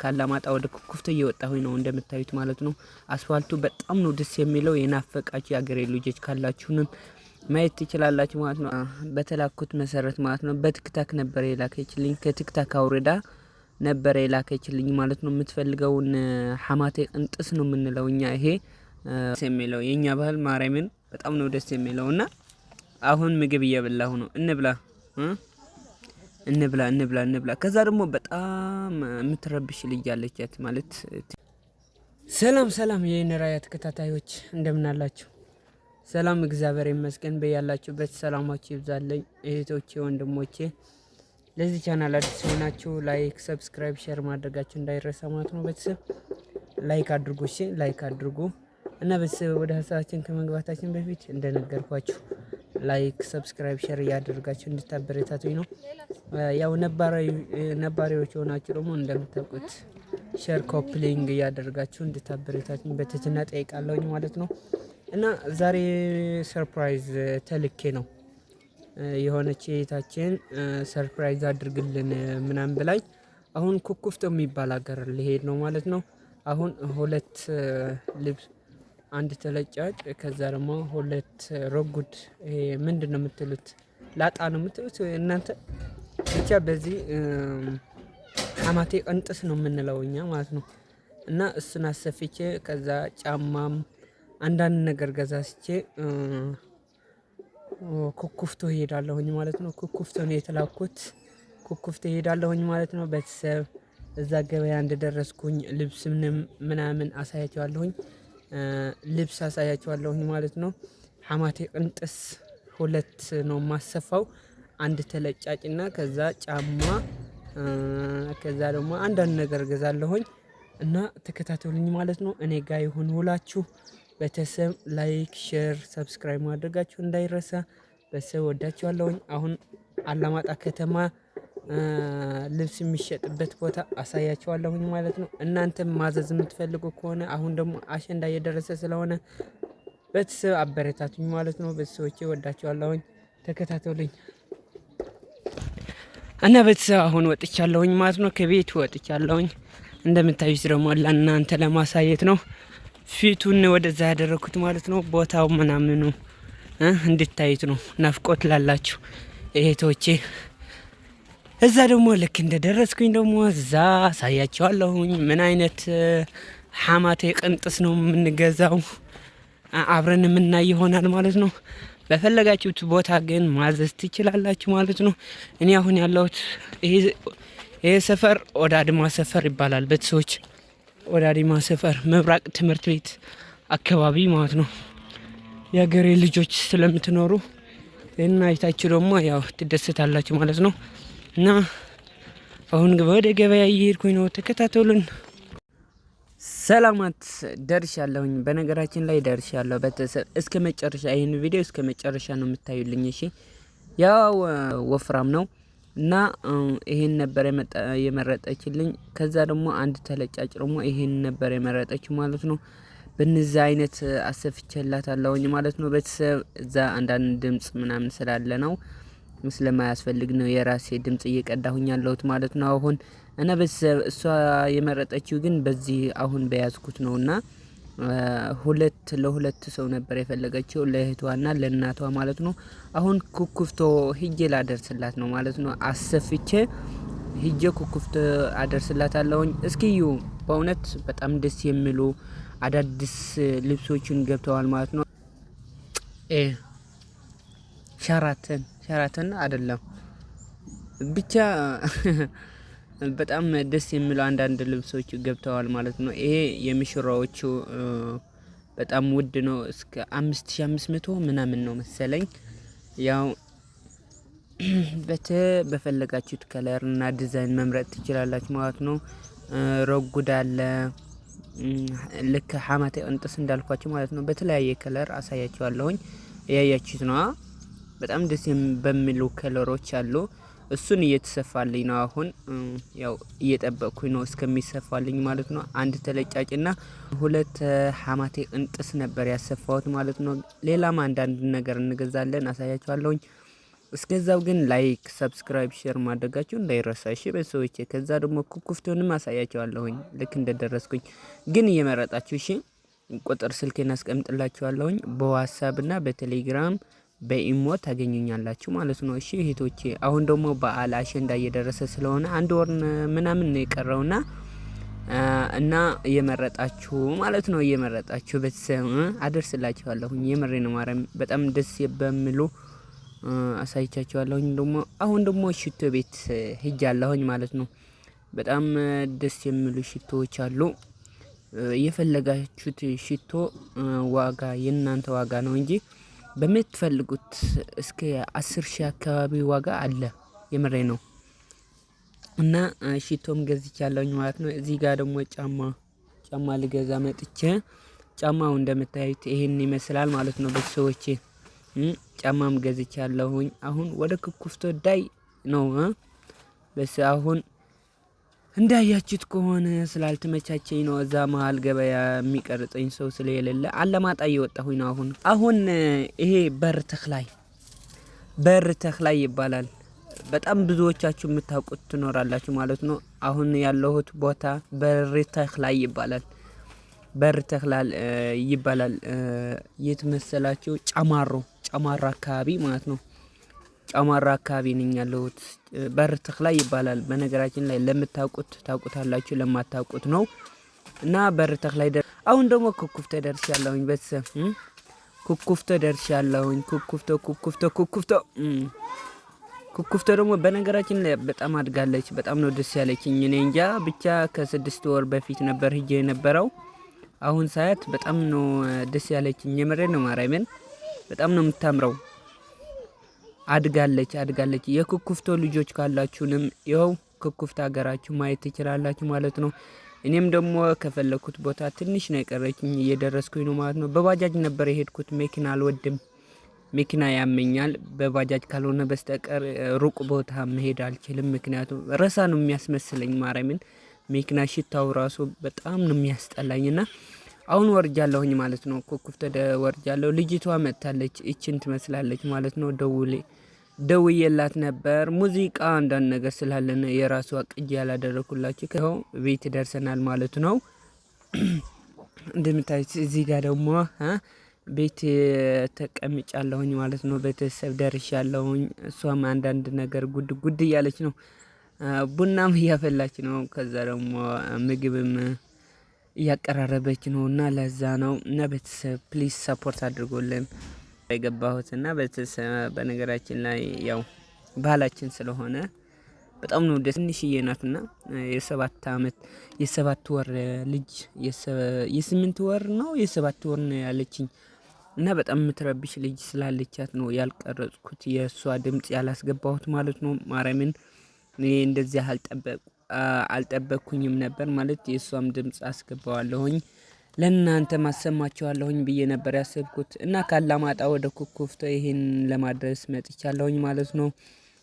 ካላማጣ ወደ ኩኩፍቶ እየወጣሁኝ ነው እንደምታዩት ማለት ነው። አስፋልቱ በጣም ነው ደስ የሚለው። የናፈቃችሁ የአገሬ ልጆች ካላችሁንም ማየት ትችላላችሁ ማለት ነው። በተላኩት መሰረት ማለት ነው። በቲክታክ ነበር የላከችልኝ ከቲክታክ አውርዳ ነበር የላከችልኝ ማለት ነው። የምትፈልገውን ሐማቴ ቅንጥስ ነው የምንለው እኛ። ይሄ ደስ የሚለው የኛ ባህል ማርያምን በጣም ነው ደስ የሚለውና አሁን ምግብ እየበላሁ ነው። እንብላ። ከዛ ደግሞ በጣም የምትረብሽ ልጅ አለቻት ማለት። ሰላም የነራያ ተከታታዮች እንደምን አላችሁ? ሰላም እግዚአብሔር ይመስገን። በያላችሁበት ሰላማችሁ ይብዛልኝ እህቶቼ ወንድሞቼ። ለዚህ ቻናል አዲስ ሆናችሁ ላይክ፣ ሰብስክራይብ፣ ሼር ማድረጋችሁ እንዳይረሳ ማለት ነው። ቤተሰብ ላይክ አድርጉ፣ ላይክ አድርጉ እና ቤተሰብ ወደ ሀሳባችን ከመግባታችን በፊት እንደነገርኳችሁ ላይክ፣ ሰብስክራይብ፣ ሼር እያደረጋችሁ እንድታበረታቱኝ ነው። ያው ነባሪዎች ሆናችሁ ደግሞ እንደምታውቁት ሼር ኮፕሊንግ እያደረጋችሁ እንድታበረታቱኝ በትህትና ጠይቃለሁኝ ማለት ነው። እና ዛሬ ሰርፕራይዝ ተልኬ ነው የሆነች እህታችን ሰርፕራይዝ አድርግልን ምናምን ብላኝ አሁን ኩኩፍቶ የሚባል ሀገር ሊሄድ ነው ማለት ነው። አሁን 2 ልብስ፣ አንድ ተለጫጭ፣ ከዛ ደግሞ 2 ሮጉድ። ይሄ ምንድነው የምትሉት? ላጣ ነው የምትሉት እናንተ። ብቻ በዚህ ሐማቴ ቅንጥስ ነው የምንለው እኛ ማለት ነው። እና እሱን አሰፍቼ ከዛ ጫማም አንዳንድ ነገር ገዛስቼ ኩኩፍቶ ሄዳለሁኝ ማለት ነው። ኩኩፍቶ ነው የተላኩት። ኩኩፍቶ ሄዳለሁኝ ማለት ነው። ቤተሰብ እዛ ገበያ እንደደረስኩኝ ልብስ ምናምን አሳያቸዋለሁኝ። ልብስ አሳያቸዋለሁኝ ማለት ነው። ሐማቴ ቅንጥስ 2 ነው ማሰፋው። አንድ ተለጫጭና ከዛ ጫማ ከዛ ደግሞ አንዳንድ ነገር ገዛለሁኝ እና ተከታተሉኝ ማለት ነው። እኔ ጋር ይሁን ውላችሁ ቤተሰብ። ላይክ፣ ሼር፣ ሰብስክራይብ ማድረጋችሁ እንዳይረሳ። ቤተሰብ ወዳችኋለሁኝ። አሁን አላማጣ ከተማ ልብስ የሚሸጥበት ቦታ አሳያችኋለሁኝ ማለት ነው። እናንተም ማዘዝ የምትፈልጉ ከሆነ አሁን ደግሞ አሸንዳ እየደረሰ ስለሆነ ቤተሰብ አበረታቱኝ ማለት ነው። ቤተሰቦቼ ወዳችኋለሁኝ። ተከታተሉኝ እና ቤተሰብ አሁን ወጥቻለሁኝ ማለት ነው። ከቤት ወጥቻለሁኝ። እንደምታዩት ደግሞ ለእናንተ ለማሳየት ነው ፊቱን ወደዛ ያደረኩት ማለት ነው። ቦታው ምናምኑ እንድታዩት ነው። ናፍቆት ላላችሁ እህቶቼ እዛ ደግሞ ልክ እንደደረስኩኝ ደግሞ እዛ አሳያችኋለሁኝ ምን አይነት ሐማቴ ቅንጥስ ነው የምንገዛው። አብረን የምናይ ይሆናል ማለት ነው። በፈለጋችሁት ቦታ ግን ማዘዝ ትችላላችሁ ማለት ነው። እኔ አሁን ያለሁት ይሄ ሰፈር ኦዳድማ ሰፈር ይባላል። ቤተሰቦች ኦዳድማ ሰፈር መብራቅ ትምህርት ቤት አካባቢ ማለት ነው። የሀገሬ ልጆች ስለምትኖሩ እና አይታችሁ ደግሞ ያው ትደሰታላችሁ ማለት ነው። እና አሁን ወደ ገበያ እየሄድኩኝ ነው። ተከታተሉን። ሰላማት ደርሻለሁኝ። በነገራችን ላይ ደርሻለሁ። እስከ መጨረሻ ይሄን ቪዲዮ እስከ መጨረሻ ነው የምታዩልኝ። እሺ ያው ወፍራም ነው እና ይሄን ነበር የመረጠችልኝ። ከዛ ደግሞ አንድ ተለጫጭ ደግሞ ይሄን ነበር የመረጠችው ማለት ነው። በነዛ አይነት አሰፍቼላታለሁኝ ማለት ነው። ቤተሰብ እዛ አንዳንድ ድምጽ ምናምን ስላለ ነው ስለማያስፈልግ ነው የራሴ ድምጽ እየቀዳሁኝ ያለሁት ማለት ነው አሁን። እና ቤተሰብ እሷ የመረጠችው ግን በዚህ አሁን በያዝኩት ነውና 2 ሰው ነበር የፈለገችው ለእህቷና ለእናቷ ማለት ነው። አሁን ኩኩፍቶ ሂጄ ላደርስላት ነው ማለት ነው። አሰፍቼ ሂጄ ኩኩፍቶ አደርስላታለሁኝ። እስኪዩ በእውነት በጣም ደስ የሚሉ አዳዲስ ልብሶችን ገብተዋል ማለት ነው። ሸራተን አይደለም ብቻ በጣም ደስ የሚሉ አንዳንድ ልብሶች ገብተዋል ማለት ነው። ይሄ የሚሽራዎቹ በጣም ውድ ነው። እስከ 5500 ምናምን ነው መሰለኝ። ያው በፈለጋችሁት ከለር እና ዲዛይን መምረጥ ትችላላችሁ ማለት ነው። ሮጉድ አለ ልክ ሐማቴ ቅንጥስ እንዳልኳችሁ ማለት ነው። በተለያየ ከለር አሳያችኋለሁኝ። ያያችሁት ነው። በጣም ደስ በሚሉ ከለሮች አሉ። እሱን እየተሰፋልኝ ነው አሁን። ያው እየጠበቅኩኝ ነው እስከሚሰፋልኝ ማለት ነው። አንድ ተለጫጭና 2 ሐማቴ ቅንጥስ ነበር ያሰፋሁት ማለት ነው። ሌላም አንዳንድ ነገር እንገዛለን አሳያችኋለሁኝ። እስከዛው ግን ላይክ፣ ሰብስክራይብ፣ ሼር ማድረጋችሁ እንዳይረሳ እሺ ቤተሰቦቼ። ከዛ ደግሞ ኩኩፍቱንም አሳያችኋለሁኝ ልክ እንደደረስኩኝ ግን እየመረጣችሁ እሺ። ቁጥር ስልኬን አስቀምጥላችኋለሁኝ በዋትስአፕ እና በቴሌግራም በኢሞ ታገኙኛላችሁ ማለት ነው እሺ እህቶቼ። አሁን ደግሞ በዓል አሸንዳ እየደረሰ ስለሆነ አንድ ወር ምናምን ነው የቀረውና እና እየመረጣችሁ ማለት ነው እየመረጣችሁ ቤተሰብ አደርስላችኋለሁኝ። የምሬ ነው ማርያም በጣም ደስ በሚሉ አሳይቻችኋለሁኝ። ደግሞ አሁን ደግሞ ሽቶ ቤት ሄጃለሁኝ ማለት ነው። በጣም ደስ የሚሉ ሽቶዎች አሉ። የፈለጋችሁት ሽቶ ዋጋ የእናንተ ዋጋ ነው እንጂ በምትፈልጉት እስከ 10,000 አካባቢ ዋጋ አለ። የምሬ ነው። እና ሽቶም ገዝቻለሁኝ ማለት ነው። እዚህ ጋር ደግሞ ጫማ ልገዛ መጥቼ ጫማው እንደምታዩት ይሄን ይመስላል ማለት ነው ቤተሰቦቼ። ጫማም ገዝቻለሁኝ። አሁን ወደ ኩኩፍቶ ዳይ ነው በስ አሁን እንዳያችሁት ከሆነ ስላልተመቻቸኝ ነው እዛ መሀል ገበያ የሚቀርጸኝ ሰው ስለሌለ አለማጣ እየወጣሁኝ ነው። አሁን ይሄ በር ተክላይ ይባላል። በጣም ብዙዎቻችሁ የምታውቁት ትኖራላችሁ ማለት ነው። አሁን ያለሁት ቦታ በር ተክላይ ይባላል። በር ተክላል ይባላል። የት መሰላችሁ? ጨማራ አካባቢ ማለት ነው። ጨማራ አካባቢ ነኝ ያለሁት። በር ተክላይ ይባላል። በነገራችን ላይ ለምታውቁት ታውቁታላችሁ፣ ለማታውቁት ነው። እና በር ተክላይ አሁን ደግሞ ኩኩፍቶ ደርሻለሁኝ ቤተሰብ። ኩኩፍቶ ደርሻለሁኝ። ኩኩፍቶ ደግሞ በነገራችን ላይ በጣም አድጋለች። በጣም ነው ደስ ያለችኝ። እኔ እንጃ ብቻ ከ6 ወር በፊት ነበር ሄጄ የነበረው። አሁን ሳያት በጣም ነው ደስ ያለችኝ። የምሬ ነው ማርያምን በጣም ነው የምታምረው። አድጋለች። የኩኩፍቶ ልጆች ካላችሁንም ይኸው ኩኩፍቶ ሀገራችሁ ማየት ትችላላችሁ ማለት ነው። እኔም ደግሞ ከፈለኩት ቦታ ትንሽ ነው የቀረችኝ፣ እየደረስኩኝ ነው ማለት ነው። በባጃጅ ነበር የሄድኩት። መኪና አልወድም፣ መኪና ያመኛል። በባጃጅ ካልሆነ በስተቀር ሩቅ ቦታ መሄድ አልችልም። ምክንያቱም ረሳ ነው የሚያስመስለኝ ማርያምን። መኪና ሽታው ራሱ በጣም ነው የሚያስጠላኝና አሁን ወርጃለሁኝ ማለት ነው። ኩኩፍቶ ወርጃለሁ። ልጅቷ መጥታለች። እችን ትመስላለች ማለት ነው። ደውዬላት ነበር። ሙዚቃ አንዳንድ ነገር ስላለን የራሷ ቅጂ ያላደረኩላችሁ ከው ቤት ደርሰናል ማለት ነው። እንደምታዩት እዚህ ጋር ደግሞ ቤት ተቀምጫለሁኝ ማለት ነው። ቤተሰብ ደርሻለሁኝ። እሷም አንዳንድ ነገር ጉድ እያለች ነው። ቡናም እያፈላች ነው። ከዛ ደግሞ ምግብም እያቀራረበች ነው። እና ለዛ ነው። እና ቤተሰብ ፕሊዝ ሰፖርት አድርጎልን የገባሁት። እና ቤተሰብ በነገራችን ላይ ያው ባህላችን ስለሆነ በጣም ነው ደስ ትንሽዬ ናትና የ7 ወር ልጅ የ8 ወር ነው የ7 ወር ነው ያለችኝ። እና በጣም የምትረብሽ ልጅ ስላለቻት ነው ያልቀረጽኩት፣ የእሷ ድምጽ ያላስገባሁት ማለት ነው። ማርያምን እኔ እንደዚህ አልጠበቅኩኝም ነበር ማለት የእሷም ድምጽ አስገባዋለሁኝ ለእናንተ ማሰማችኋለሁኝ ብዬ ነበር ያሰብኩት። እና ካላማጣ ወደ ኩኩፍቶ ይሄን ለማድረስ መጥቻለሁኝ ማለት ነው።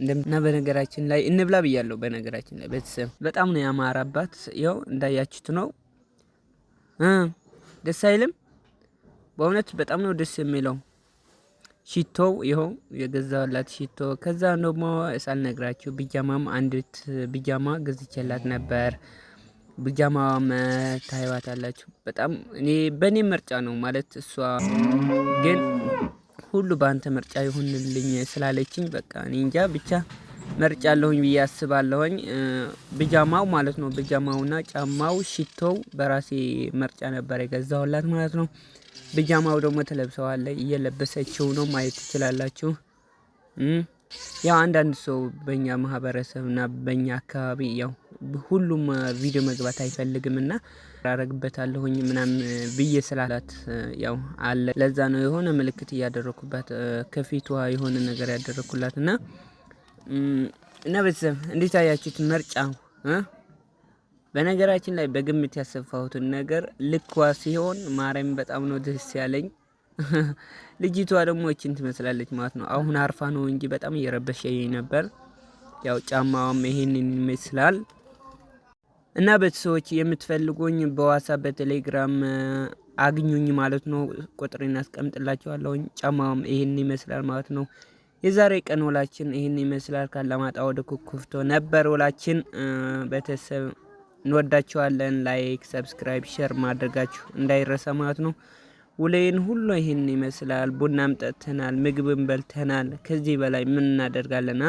እና በነገራችን ላይ እንብላ ብያለሁ። በነገራችን ላይ ቤተሰብ በጣም ነው ያማራባት። ያው እንዳያችሁት ነው። ደስ አይልም? በእውነት በጣም ነው ደስ የሚለው። ሽቶው ይኸው የገዛላት ሽቶ። ከዛ ደግሞ ሳልነግራችሁ ቢጃማም አንዲት ቢጃማ ገዝቼላት ነበር። ቢጃማም ታይዋታላችሁ። በጣም በእኔ ምርጫ ነው ማለት እሷ ግን ሁሉ በአንተ ምርጫ ይሁንልኝ ስላለችኝ በቃ እኔ እንጃ ብቻ መርጫለሁኝ ብዬ አስባለሁኝ። ቢጃማው ማለት ነው። ቢጃማውና ጫማው ሽቶው በራሴ ምርጫ ነበር የገዛሁላት ማለት ነው። ቢጃማው ደግሞ ተለብሰዋለች፣ እየለበሰችው ነው ማየት ትችላላችሁ። ያው አንዳንድ ሰው በእኛ ማህበረሰብና በእኛ አካባቢ ያው ሁሉም ቪዲዮ መግባት አይፈልግምና አረግበታለሁኝ ምናምን ብዬ ስላላት ያው አለ። ለዛ ነው የሆነ ምልክት እያደረኩባት ከፊቷ የሆነ ነገር ያደረኩላትና እና ቤተሰብ እንዴት አያችሁት ምርጫው? በነገራችን ላይ በግምት ያሰፋሁትን ነገር ልክዋ ሲሆን ማርያም በጣም ነው ደስ ያለኝ። ልጅቷ ደግሞ እቺን ትመስላለች ማለት ነው። አሁን አርፋ ነው እንጂ በጣም እየረበሸኝ ነበር። ያው ጫማውም ይሄንን ይመስላል። እና ቤተሰቦች የምትፈልጉኝ በዋትስአፕ በቴሌግራም አግኙኝ ማለት ነው። ቁጥሬን አስቀምጥላችኋለሁኝ። ጫማውም ይሄንን ይመስላል ማለት ነው። የዛሬ ቀን ውላችን ይህን ይመስላል። ካላማጣ ወደ ኩኩፍቶ ነበር ውላችን። ቤተሰብ እንወዳችኋለን። ላይክ፣ ሰብስክራይብ፣ ሼር ማድረጋችሁ እንዳይረሳ ማለት ነው። ውሌን ሁሉ ይህን ይመስላል። ቡናም ጠጥተናል፣ ምግብም በልተናል። ከዚህ በላይ ምን እናደርጋለን?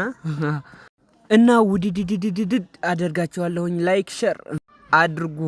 እና ውድድድድድድ አደርጋችኋለሁኝ። ላይክ ሼር አድርጉ።